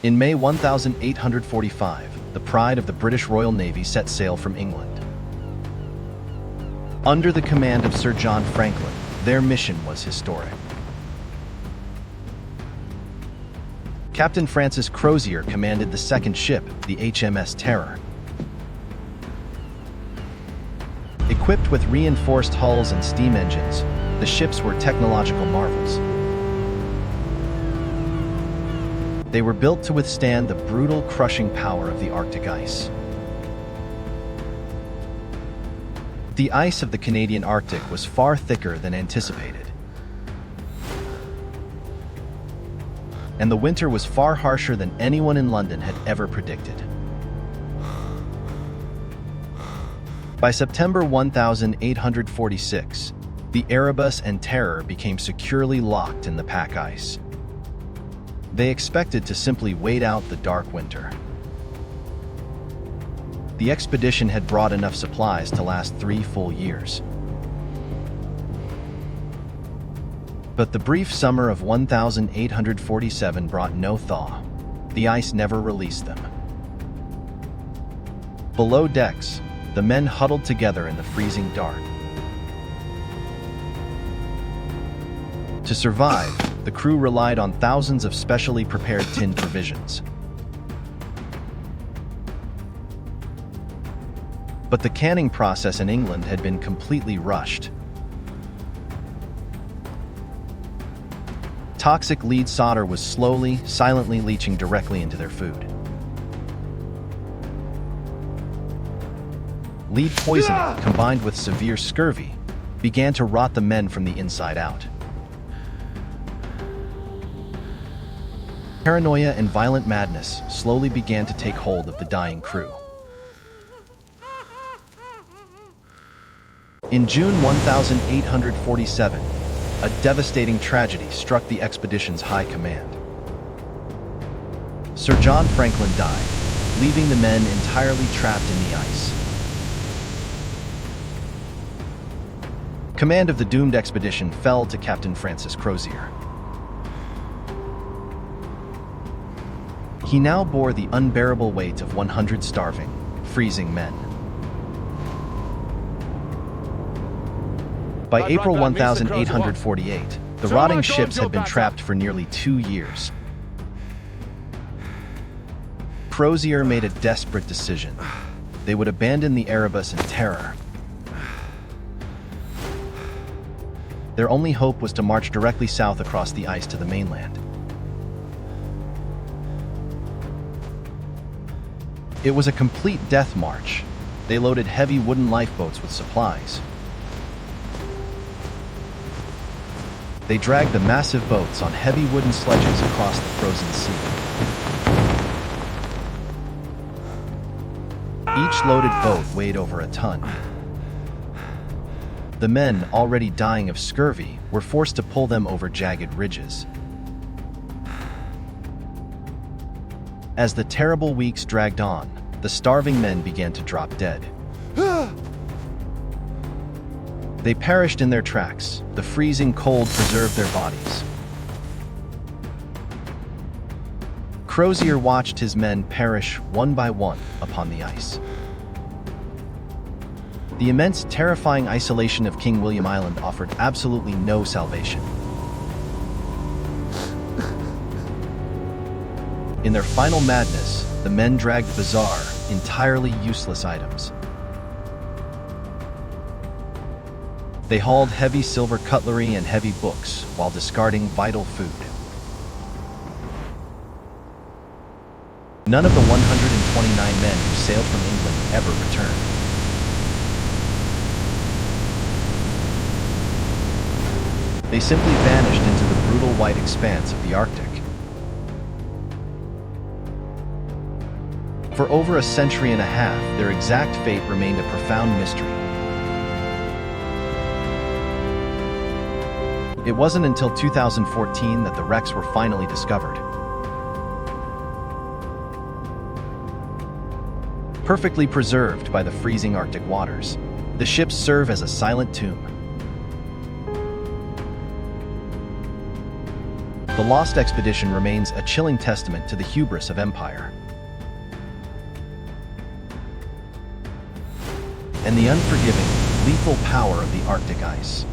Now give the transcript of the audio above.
In May 1845, the Pride of the British Royal Navy set sail from England. Under the command of Sir John Franklin, their mission was historic. Captain Francis Crozier commanded the second ship, the HMS Terror. Equipped with reinforced hulls and steam engines, the ships were technological marvels. They were built to withstand the brutal, crushing power of the Arctic ice. The ice of the Canadian Arctic was far thicker than anticipated. And the winter was far harsher than anyone in London had ever predicted. By September 1846, the Erebus and Terror became securely locked in the pack ice. They expected to simply wait out the dark winter. The expedition had brought enough supplies to last 3 full years. But the brief summer of 1847 brought no thaw. The ice never released them. Below decks, the men huddled together in the freezing dark. To survive, the crew relied on thousands of specially prepared tinned provisions. But the canning process in England had been completely rushed. Toxic lead solder was slowly, silently leaching directly into their food. Lead poisoning, combined with severe scurvy, began to rot the men from the inside out. Paranoia and violent madness slowly began to take hold of the dying crew. In June 1847, a devastating tragedy struck the expedition's high command. Sir John Franklin died, leaving the men entirely trapped in the ice. Command of the doomed expedition fell to Captain Francis Crozier. He now bore the unbearable weight of 100 starving, freezing men. By April 1848, the rotting ships had been trapped for nearly 2 years. Crozier made a desperate decision. They would abandon the Erebus and Terror. Their only hope was to march directly south across the ice to the mainland. It was a complete death march. They loaded heavy wooden lifeboats with supplies. They dragged the massive boats on heavy wooden sledges across the frozen sea. Each loaded boat weighed over a ton. The men, already dying of scurvy, were forced to pull them over jagged ridges. As the terrible weeks dragged on, the starving men began to drop dead. They perished in their tracks. The freezing cold preserved their bodies. Crozier watched his men perish one by one upon the ice. The immense, terrifying isolation of King William Island offered absolutely no salvation. In their final madness, the men dragged bizarre, entirely useless items. They hauled heavy silver cutlery and heavy books while discarding vital food. None of the 129 men who sailed from England ever returned. They simply vanished into the brutal white expanse of the Arctic. For over a century and a half, their exact fate remained a profound mystery. It wasn't until 2014 that the wrecks were finally discovered. Perfectly preserved by the freezing Arctic waters, the ships serve as a silent tomb. The lost expedition remains a chilling testament to the hubris of empire and the unforgiving, lethal power of the Arctic ice.